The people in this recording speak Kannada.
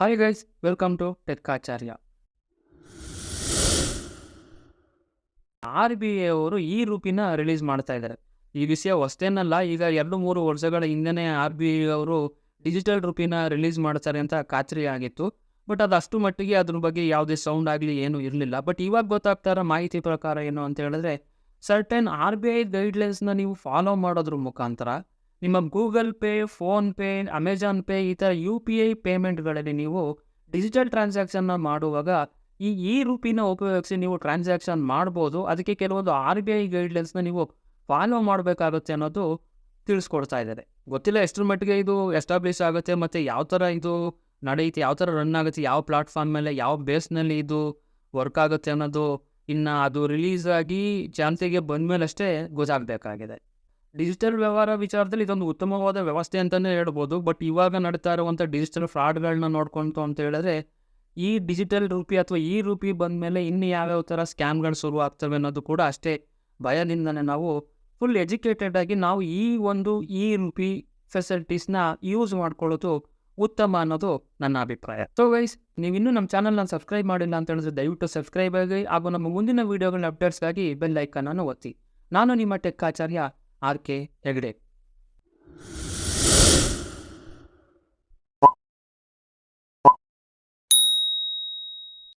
Hi guys, welcome to Techkacharya. RBI ಅವರು ಈ ರೂಪಿನ ರಿಲೀಸ್ ಮಾಡ್ತಾ ಇದ್ದಾರೆ. ಈ ವಿಷಯ ಹೊಸತೇನಲ್ಲ. ಈಗ 2-3 ವರ್ಷಗಳ ಹಿಂದೆನೇ RBI ಅವರು ಡಿಜಿಟಲ್ ರೂಪಿನ ರಿಲೀಸ್ ಮಾಡ್ತಾರೆ ಅಂತ ಖಾತ್ರಿ ಆಗಿತ್ತು. ಬಟ್ ಅದು ಅಷ್ಟು ಮಟ್ಟಿಗೆ ಅದ್ರ ಬಗ್ಗೆ ಯಾವುದೇ ಸೌಂಡ್ ಆಗಲಿ ಏನೂ ಇರಲಿಲ್ಲ. ಬಟ್ ಇವಾಗ ಗೊತ್ತಾಗ್ತಾ ಇರೋ ಮಾಹಿತಿ ಪ್ರಕಾರ ಏನು ಅಂತ ಹೇಳಿದ್ರೆ, ಸರ್ಟೆನ್ RBI ಗೈಡ್ಲೈನ್ಸ್ನ ನೀವು ಫಾಲೋ ಮಾಡೋದ್ರ ಮುಖಾಂತರ ನಿಮ್ಮ Google pay, PhonePe, Amazon pay ಈ ಥರ UPI ಪೇಮೆಂಟ್ಗಳಲ್ಲಿ ನೀವು ಡಿಜಿಟಲ್ ಟ್ರಾನ್ಸಾಕ್ಷನ್ನ ಮಾಡುವಾಗ ಈ ರೂಪಿನ ಉಪಯೋಗಿಸಿ ನೀವು ಟ್ರಾನ್ಸಾಕ್ಷನ್ ಮಾಡ್ಬೋದು. ಅದಕ್ಕೆ ಕೆಲವೊಂದು RBI ಗೈಡ್ಲೈನ್ಸ್ನ ನೀವು ಫಾಲೋ ಮಾಡಬೇಕಾಗುತ್ತೆ ಅನ್ನೋದು ತಿಳಿಸ್ಕೊಡ್ತಾ ಇದ್ದಾರೆ. ಗೊತ್ತಿಲ್ಲ ಎಷ್ಟರ ಮಟ್ಟಿಗೆ ಇದು ಎಸ್ಟಾಬ್ಲಿಷ್ ಆಗುತ್ತೆ ಮತ್ತು ಯಾವ ಥರ ಇದು ನಡೆಯುತ್ತೆ, ಯಾವ ಥರ ರನ್ ಆಗುತ್ತೆ, ಯಾವ ಪ್ಲಾಟ್ಫಾರ್ಮ್ ಮೇಲೆ, ಯಾವ ಬೇಸ್ನಲ್ಲಿ ಇದು ವರ್ಕ್ ಆಗುತ್ತೆ ಅನ್ನೋದು ಇನ್ನು ಅದು ರಿಲೀಸ್ ಆಗಿ ಚಾಲ್ತಿಗೆ ಬಂದಮೇಲೆ ಅಷ್ಟೇ ಗೊತ್ತಾಗಬೇಕಾಗಿದೆ. ಡಿಜಿಟಲ್ ವ್ಯವಹಾರ ವಿಚಾರದಲ್ಲಿ ಇದೊಂದು ಉತ್ತಮವಾದ ವ್ಯವಸ್ಥೆ ಅಂತಲೇ ಹೇಳ್ಬೋದು. ಬಟ್ ಇವಾಗ ನಡೀತಾ ಇರುವಂಥ ಡಿಜಿಟಲ್ ಫ್ರಾಡ್ಗಳನ್ನ ನೋಡ್ಕೊಂತು ಅಂತ ಹೇಳಿದ್ರೆ, ಈ ಡಿಜಿಟಲ್ ರೂಪಿ ಅಥವಾ ಈ ರೂಪಿ ಬಂದಮೇಲೆ ಇನ್ನು ಯಾವ್ಯಾವ ಥರ ಸ್ಕ್ಯಾಮ್ಗಳು ಶುರು ಆಗ್ತವೆ ಅನ್ನೋದು ಕೂಡ ಅಷ್ಟೇ ಭಯದಿಂದನೇ ನಾವು ಫುಲ್ ಎಜುಕೇಟೆಡ್ ಆಗಿ ನಾವು ಈ ರೂಪಿ ಫೆಸಿಲಿಟೀಸ್ನ ಯೂಸ್ ಮಾಡ್ಕೊಳ್ಳೋದು ಉತ್ತಮ ಅನ್ನೋದು ನನ್ನ ಅಭಿಪ್ರಾಯ. ಸೊ ಗೈಸ್, ನೀವು ಇನ್ನೂ ನಮ್ಮ ಚಾನಲ್ನ ಸಬ್ಸ್ಕ್ರೈಬ್ ಮಾಡಿಲ್ಲ ಅಂತ ಹೇಳಿದ್ರೆ ದಯವಿಟ್ಟು ಸಬ್ಸ್ಕ್ರೈಬ್ ಆಗಿ ಹಾಗೂ ನಮ್ಮ ಮುಂದಿನ ವೀಡಿಯೋಗಳ ಅಪ್ಡೇಟ್ಸ್ಗಾಗಿ ಬೆಲ್ ಐಕಾನನ್ನು ಒತ್ತಿ. ನಾನು ನಿಮ್ಮ ಟೆಕ್ಕಾಚಾರ್ಯ RK ಹೆಗ್ಡೆ.